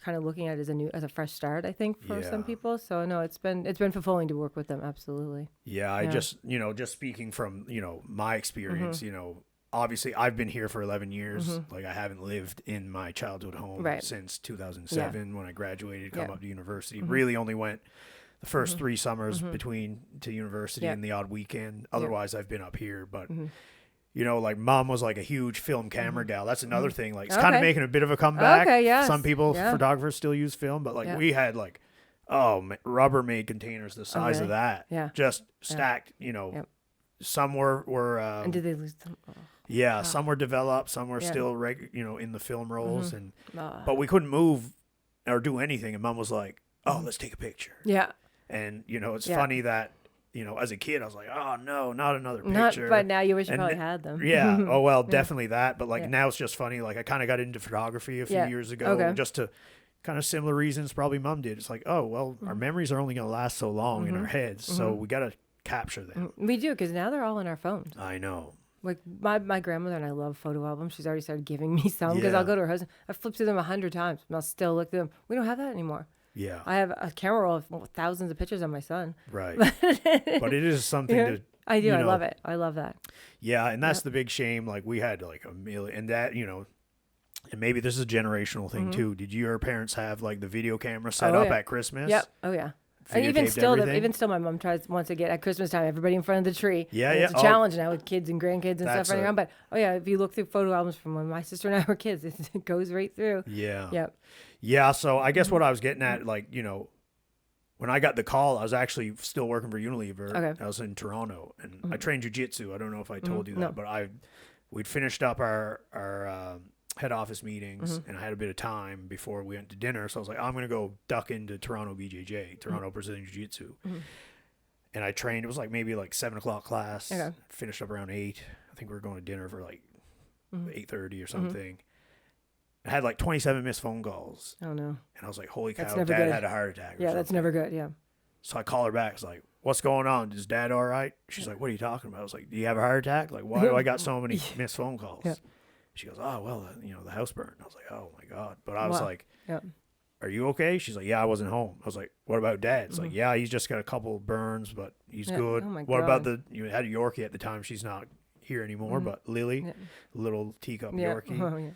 kind of looking at it as a fresh start, I think, for some people. So no, it's been fulfilling to work with them. Absolutely. Yeah, I just speaking from, my experience, obviously I've been here for 11 years. Like I haven't lived in my childhood home since 2007 when I graduated, come up to university. Really only went the first 3 summers to university and the odd weekend. Otherwise I've been up here, but like mom was like a huge film camera gal. That's another thing. Like it's kind of making a bit of a comeback. Okay, yes. Some people, photographers still use film, but like we had like, Rubbermaid containers the size of that. Yeah. Just stacked, some were and did they lose them? Oh. Yeah. Some were developed, some were still in the film rolls but we couldn't move or do anything. And mom was like, let's take a picture. Yeah. And it's funny that, as a kid, I was like, oh, no, not another picture. But now you wish you probably had them. Yeah. Oh, well, definitely that. But like now it's just funny. Like I kind of got into photography a few years ago just to kind of similar reasons probably mom did. It's like, oh, well, our memories are only going to last so long in our heads. So we got to capture them. We do, because now they're all in our phones. I know. Like my grandmother, and I love photo albums. She's already started giving me some because I'll go to her house. I've flipped through them 100 times and I'll still look through them. We don't have that anymore. Yeah. I have a camera roll of thousands of pictures of my son. Right. But it is something to... I do. I love it. I love that. Yeah. And that's the big shame. Like we had like a million, and that, and maybe this is a generational thing too. Did your parents have like the video camera set up at Christmas? Yep. Oh yeah. And even still, my mom wants to get at Christmas time everybody in front of the tree. Yeah, It's a challenge now with kids and grandkids and stuff running around. But if you look through photo albums from when my sister and I were kids, it goes right through. Yeah. Yep. Yeah. So I guess what I was getting at, like, when I got the call, I was actually still working for Unilever. Okay. I was in Toronto, and I trained jiu-jitsu. I don't know if I told you that, but we'd finished up our head office meetings, and I had a bit of time before we went to dinner. So I was like, I'm going to go duck into Toronto BJJ, Toronto Brazilian Jiu-Jitsu. And I trained. It was like maybe like 7:00 class. Okay. Finished up around 8. I think we were going to dinner for like 8:30 or something. I had like 27 missed phone calls. Oh no. And I was like, holy cow, Dad had a heart attack. Yeah, that's never good. Yeah. So I call her back. It's like, what's going on? Is Dad all right? She's like, what are you talking about? I was like, do you have a heart attack? Like, why do I got so many missed phone calls? Yeah. She goes, oh, well, the house burned. I was like, oh my God. But I was Wow. like, Yep. are you okay? She's like, yeah, I wasn't home. I was like, what about Dad? It's like, yeah, he's just got a couple burns, but he's good. Oh my What about God. you had a Yorkie at the time. She's not here anymore, but Lily, little teacup Yorkie. Oh, yeah.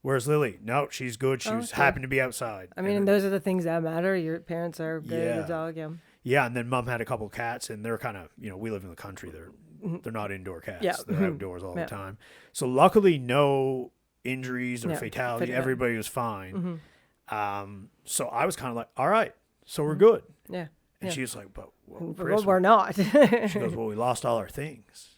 Where's Lily? No, she's good. She was happened to be outside. I mean, and those are the things that matter. Your parents are good at the dog. Yeah. Yeah, and then Mom had a couple cats, and they're kind of, we live in the country. They're not indoor cats. Yeah. They're outdoors all the time. So luckily, no injuries or fatality. Everybody was fine. So I was kind of like, all right, so we're good. Yeah. And she was like, but Well, we're not. She goes, well, we lost all our things.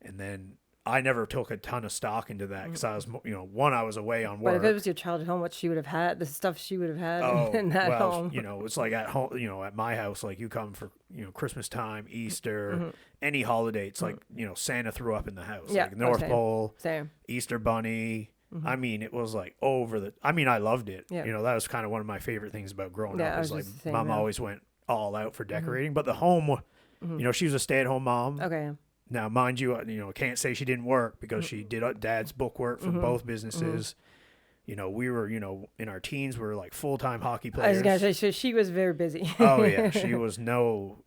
And then I never took a ton of stock into that because I was, I was away on work. But if it was your childhood home, what she would have had, the stuff she would have had in that home. It's like at home, at my house, like you come for, Christmas time, Easter, any holiday. It's like, Santa threw up in the house. Yeah. Like North Pole, Same. Easter Bunny. I mean, it was like I loved it. Yeah. That was kind of one of my favorite things about growing up. I Was was like just saying Mom that. always went all out for decorating, but the home, she was a stay-at-home mom. Okay. Now, mind you, I can't say she didn't work because she did Dad's book work for both businesses. We were, in our teens, we were like full-time hockey players. I was going to say, she was very busy. Oh, yeah. She was And,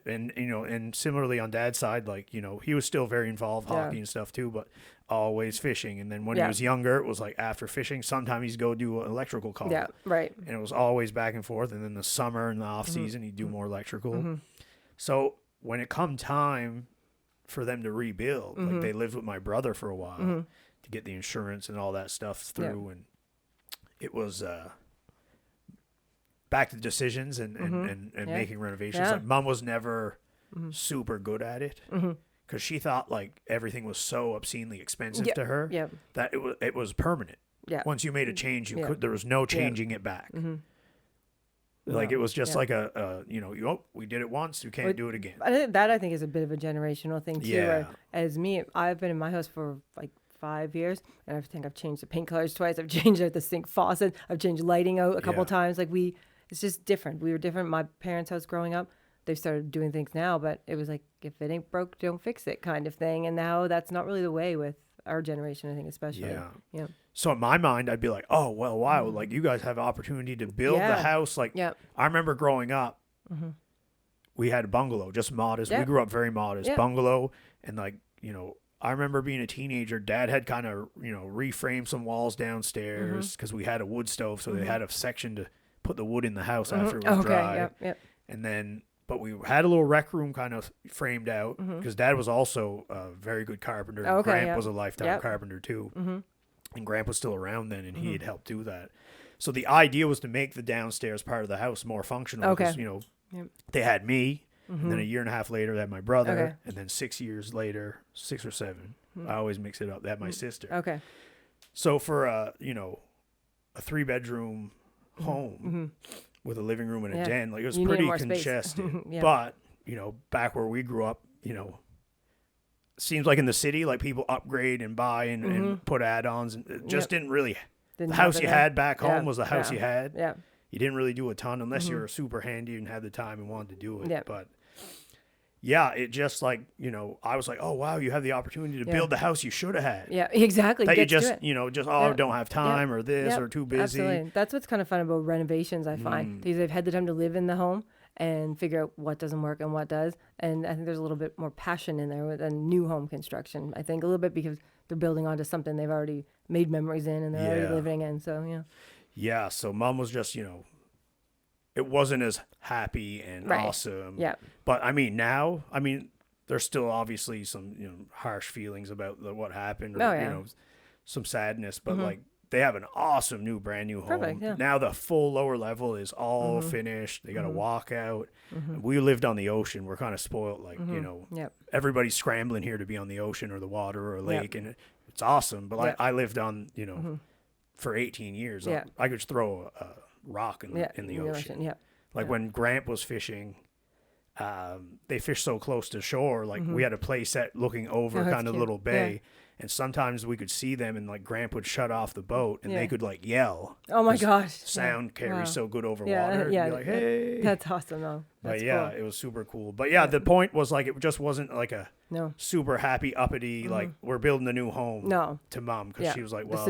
and similarly on Dad's side, like, he was still very involved, hockey and stuff too, but always fishing. And then when he was younger, it was like after fishing, sometimes he'd go do an electrical call. Yeah, right. And it was always back and forth. And then the summer and the off season, he'd do more electrical. So when it come time for them to rebuild, like they lived with my brother for a while to get the insurance and all that stuff through. And it was back to decisions and making renovations. Like Mom was never super good at it because she thought like everything was so obscenely expensive to her that it was permanent. Yeah. Once you made a change, there was no changing it back. Like it was just like we did it once, you can't do it again. I think is a bit of a generational thing too. Yeah. Where, as me, I've been in my house for like 5 years, and I think I've changed the paint colors twice. I've changed out the sink faucet. I've changed lighting out a couple times. Like it's just different. We were different. My parents' house growing up, they've started doing things now, but it was like if it ain't broke, don't fix it kind of thing. And now that's not really the way with our generation, I think, especially. Yeah. So in my mind, I'd be like, oh, well, wow, like you guys have an opportunity to build the house. Like I remember growing up, we had a bungalow, just modest. We grew up very modest, bungalow. And like, I remember being a teenager, Dad had kind of, reframed some walls downstairs because we had a wood stove. So they had a section to put the wood in the house after it was dry. And then, but we had a little rec room kind of framed out because Dad was also a very good carpenter. And Gramp was a lifetime carpenter too. And Gramp was still around then, and he had helped do that. So the idea was to make the downstairs part of the house more functional. Because, they had me, and then a year and a half later, they had my brother, and then 6 years later, 6 or 7, I always mix it up, they had my sister. Okay. So for a 3-bedroom home with a living room and a den, like it was pretty congested. But, back where we grew up, seems like in the city, like people upgrade and buy and put add-ons, and it just didn't really. The house you had back home was the house you had. Yeah. You didn't really do a ton unless you were super handy and had the time and wanted to do it. Yeah. But it just like, I was like, oh wow, you have the opportunity to build the house you should have had. Yeah, exactly. That you just, don't have time or this or too busy. Absolutely. That's what's kind of fun about renovations, I find. Because they've had the time to live in the home and figure out what doesn't work and what does. And I think there's a little bit more passion in there with a new home construction. I think a little bit because they're building onto something they've already made memories in and they're already living in. So, Yeah. So Mom was just, it wasn't as happy and awesome. Yeah. But now, there's still obviously some, harsh feelings about what happened or, some sadness, but like, they have an awesome new brand new home. Perfect, yeah. Now the full lower level is all finished. They got a walkout. We lived on the ocean. We're kind of spoiled. Like, everybody's scrambling here to be on the ocean or the water or a lake. And it's awesome. But I lived on, for 18 years. I could just throw a rock in the ocean. Yeah. Like when Gramp was fishing, they fished so close to shore. Like we had a play set looking over kind of little bay. And sometimes we could see them and like Gramp would shut off the boat and they could like yell. Oh my gosh. Sound carries so good over yeah, water. Yeah. Be like, hey. That's awesome though. That's but yeah, cool. it was super cool. But yeah, the point was like, it just wasn't like a super happy, uppity, like we're building a new home to mom. Because she was like, well,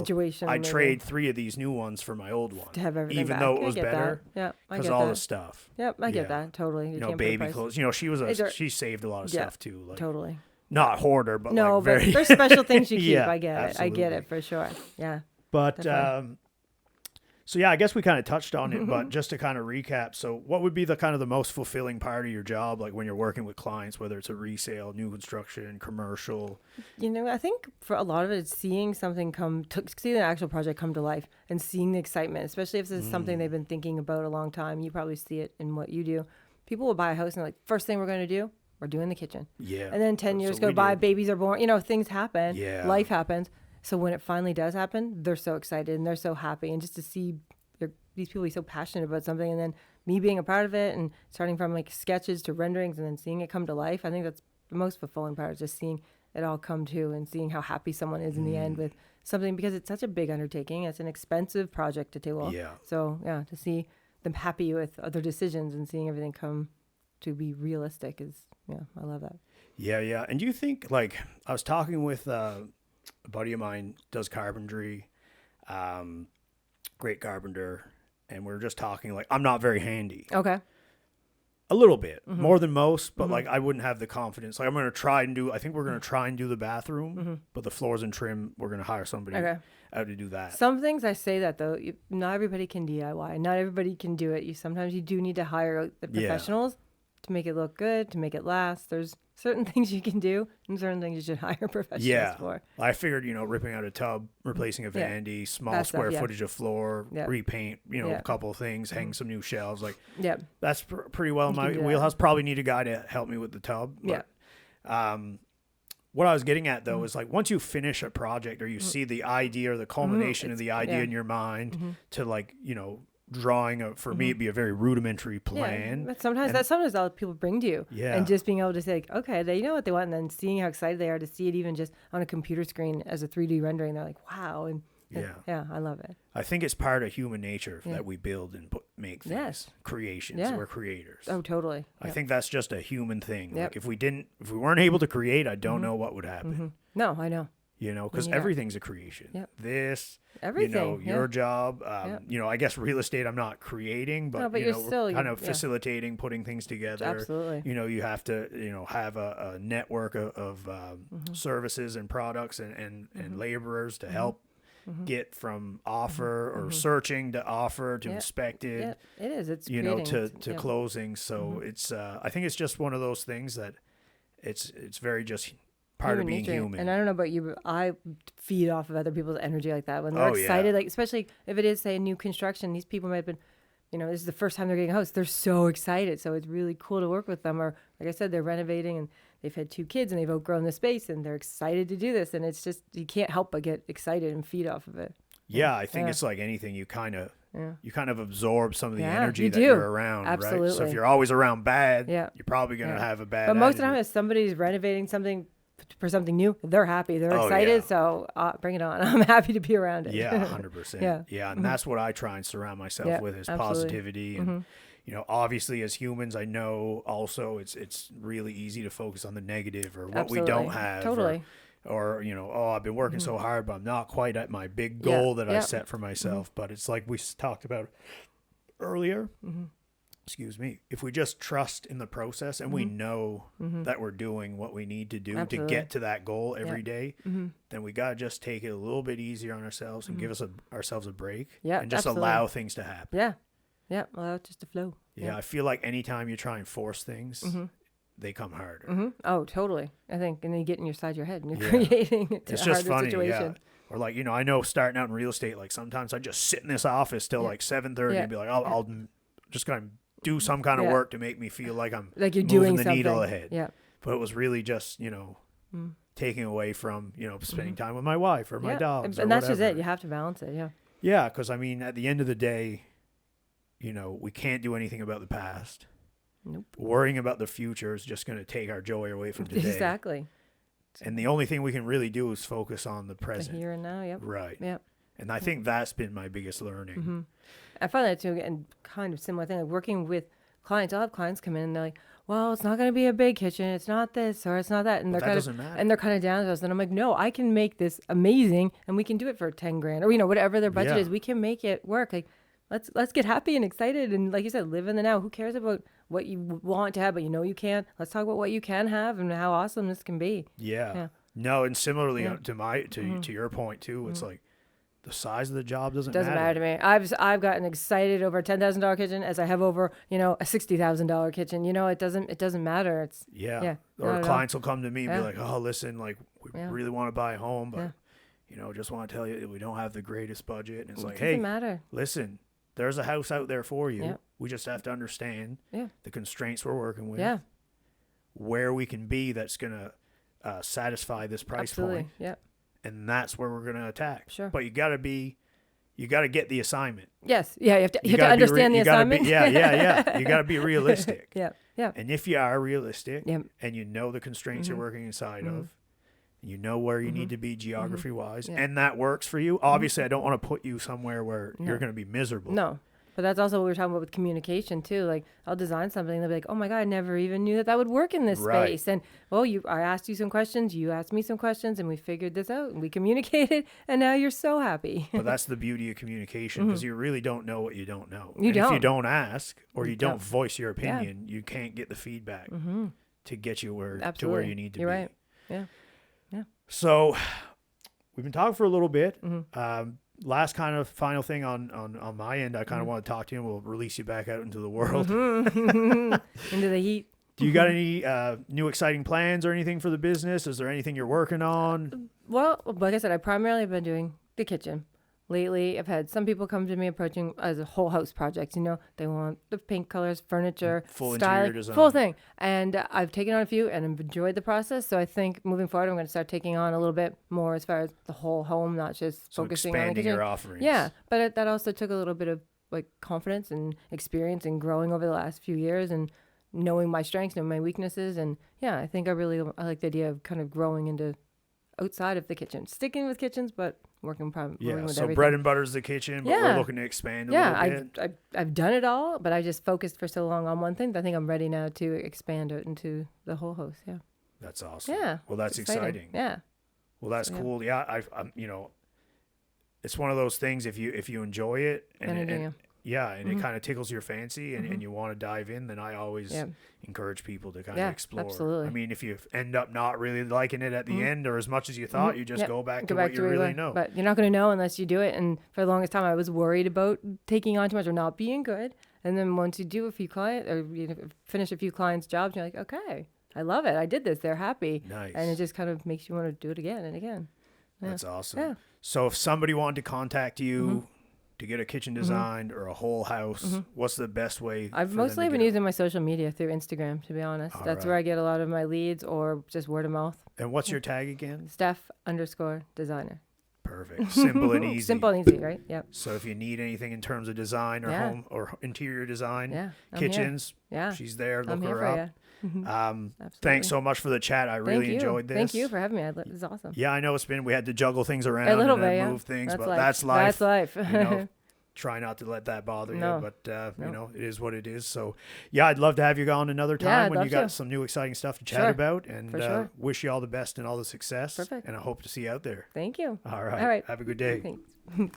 I'd trade 3 of these new ones for my old one. To have everything even back. though it was better. That. Yeah, because all the stuff. Yep, I get that. Totally. You know, baby clothes. You know, she saved a lot of stuff too. Like, totally. Not hoarder, but no, like very... but there's special things you keep. Yeah, I get absolutely. it. I get it for sure. Yeah. But so yeah, I guess we kind of touched on it, but just to kind of recap, so what would be the kind of the most fulfilling part of your job, like when you're working with clients, whether it's a resale, new construction, commercial? You know, I think for a lot of it, it's seeing something see the actual project come to life and seeing the excitement, especially if this is something they've been thinking about a long time. You probably see it in what you do. People will buy a house and like, first thing we're going to do, we're doing the kitchen. Yeah. And then 10 years go by, babies are born, you know, things happen. Yeah. Life happens. So when it finally does happen, they're so excited and they're so happy. And just to see these people be so passionate about something, and then me being a part of it and starting from like sketches to renderings and then seeing it come to life, I think that's the most fulfilling part, is just seeing it all come to and seeing how happy someone is in the end with something, because it's such a big undertaking. It's an expensive project to table. Yeah. So yeah, to see them happy with other decisions and seeing everything come to be realistic is, I love that. Yeah. And do you think, like, I was talking with a buddy of mine, does carpentry, great carpenter, and we were just talking, like, I'm not very handy. Okay. A little bit, more than most, but like I wouldn't have the confidence. Like I think we're going to try and do the bathroom, but the floors and trim, we're going to hire somebody out to do that. Some things I say that though, not everybody can DIY. Not everybody can do it. Sometimes you do need to hire the professionals to make it look good, to make it last. There's certain things you can do and certain things you should hire professionals for. I figured, ripping out a tub, replacing a vanity, small square footage of floor, repaint, a couple of things, hang some new shelves. Like, that's pretty well in my wheelhouse. Probably need a guy to help me with the tub. But, what I was getting at though is like, once you finish a project or you see the idea or the culmination of the idea in your mind to like, drawing for me it'd be a very rudimentary plan. But sometimes all people bring to you. And just being able to say, like, okay, they know what they want, and then seeing how excited they are to see it even just on a computer screen as a 3D rendering, they're like, wow. And I love it. I think it's part of human nature that we build and make things. Creations. We're creators. Oh, totally. I think that's just a human thing. Like if we weren't able to create, I don't know what would happen. No, I know. Because everything's a creation. This, everything, your job, I guess real estate, I'm not creating, but, but you're still kind of facilitating, putting things together. Absolutely. You have to, have a network of services and products and laborers to help get from offer or searching to offer to inspected. Yeah, it is. It's to closing. So it's, I think it's just one of those things that it's very just part of being human. And I don't know about you, but I feed off of other people's energy like that when they're excited, like especially if it is, say, a new construction. These people might have been, this is the first time they're getting a house. They're so excited, so it's really cool to work with them. Or like I said, they're renovating and they've had 2 kids and they've outgrown the space and they're excited to do this. And it's just, you can't help but get excited and feed off of it. Yeah, I think it's like anything. You kind of absorb some of the energy that you're around, absolutely. Right? So if you're always around bad, you're probably going to have a bad. But most of the time, if somebody's renovating something for something new, they're happy, they're excited. So bring it on. I'm happy to be around it. Yeah, 100%. Yeah, and that's what I try and surround myself with is positivity. And obviously as humans, I know also it's really easy to focus on the negative or what we don't have. Totally. Or I've been working so hard, but I'm not quite at my big goal that I set for myself. But it's like we talked about earlier. Excuse me. If we just trust in the process and we know that we're doing what we need to do to get to that goal every day, then we gotta just take it a little bit easier on ourselves and give ourselves a break. And just allow things to happen. Allow it just to flow. I feel like anytime you try and force things, they come harder. Oh, totally. I think, and then you get inside your head and you're creating it's a just harder funny, situation. Or like, I know starting out in real estate, like sometimes I just sit in this office till like 7:30 and be like, I'll just kind of do some kind of work to make me feel like I'm like you're moving doing the something. needle ahead. Yeah. But it was really just, taking away from, spending time with my wife or my dogs. And that's just it. You have to balance it. Yeah. Yeah. Because I mean, at the end of the day, we can't do anything about the past. Nope. Worrying about the future is just going to take our joy away from today. Exactly. And the only thing we can really do is focus on the The present. here and now. Yep. Right. Yep. And I think that's been my biggest learning. I find that too, and kind of similar thing. Like working with clients, I'll have clients come in and they're like, "Well, it's not going to be a big kitchen. It's not this or it's not that," and But they're that kind doesn't of matter. and they're kind of down to us. And I'm like, "No, I can make this amazing, and we can do it for 10 grand or whatever their budget Yeah. is. We can make it work. Like, let's get happy and excited, and like you said, live in the now. Who cares about what you want to have, but you can't? Let's talk about what you can have and how awesome this can be." Yeah. No, and similarly to your point too, it's like the size of the job doesn't matter to me. I've gotten excited over a $10,000 kitchen as I have over a $60,000 kitchen. It doesn't matter. It's Or clients will come to me and be like, "Oh, listen, like we really want to buy a home, but just want to tell you that we don't have the greatest budget." And it's like, "Hey, matter. Listen, there's a house out there for you. Yeah. We just have to understand the constraints we're working with. Yeah. Where we can be that's gonna satisfy this price point. Yep. And that's where we're gonna attack. Sure. But you gotta get the assignment. Yes. Yeah. You have to understand the assignment. Yeah. You gotta be realistic. Yeah. Yeah. And if you are realistic Yep. and you know the constraints you're working inside of, you know where you need to be geography wise, and that works for you. Obviously, I don't want to put you somewhere where you're going to be miserable. No. But that's also what we were talking about with communication too. Like I'll design something and they'll be like, "Oh my God, I never even knew that would work in this space." And I asked you some questions, you asked me some questions, and we figured this out and we communicated, and now you're so happy. But that's the beauty of communication, because you really don't know what you don't know. If you don't ask or you don't voice your opinion, you can't get the feedback to get you to where you need to You're be. right. Yeah. Yeah. So we've been talking for a little bit. Last kind of final thing on my end, I kind of want to talk to you, and we'll release you back out into the world. Into the heat. Do you got any new exciting plans or anything for the business? Is there anything you're working on? Well, like I said, I primarily have been doing the kitchen. Lately, I've had some people come to me approaching as a whole house project. They want the paint colors, furniture, full styling, interior design, full thing. And I've taken on a few and enjoyed the process. So I think moving forward, I'm going to start taking on a little bit more as far as the whole home, not just focusing on the kitchen. Your offerings. Yeah, but that also took a little bit of confidence and experience and growing over the last few years and knowing my strengths and my weaknesses. And yeah, I think I like the idea of kind of growing into outside of the kitchen, sticking with kitchens, but working with everything. Bread and butter is the kitchen, but we're looking to expand a little bit. I've done it all, but I just focused for so long on one thing that I think I'm ready now to expand it into the whole house. Yeah. That's awesome. Yeah. Well, that's exciting. Yeah. Well, that's cool. Yeah, I'm it's one of those things, if you enjoy it and it kind of tickles your fancy and you want to dive in, then I always encourage people to kind of explore. Absolutely. I mean, if you end up not really liking it at the end or as much as you thought, you just go back to what you really know. But you're not going to know unless you do it. And for the longest time, I was worried about taking on too much or not being good. And then once you do a few clients or finish a few clients' jobs, you're like, okay, I love it. I did this. They're happy. Nice. And it just kind of makes you want to do it again and again. Yeah. That's awesome. Yeah. So if somebody wanted to contact you to get a kitchen designed or a whole house, what's the best way? I've mostly been using my social media through Instagram, to be honest. That's where I get a lot of my leads or just word of mouth. And what's your tag again? Steph_designer. Perfect. Simple and easy. Simple and easy, right? Yep. So if you need anything in terms of design or home or interior design, kitchens, she's there. Look her up. Thanks so much for the chat. I really enjoyed this. Thank you for having me. It was awesome. Yeah, I know we had to juggle things around a little bit, move things, but that's life. That's life. Try not to let that bother you, but it is what it is. So yeah, I'd love to have you on another time when you got some new exciting stuff to chat about, and wish you all the best and all the success. Perfect. And I hope to see you out there. Thank you. All right. Have a good day. Thanks.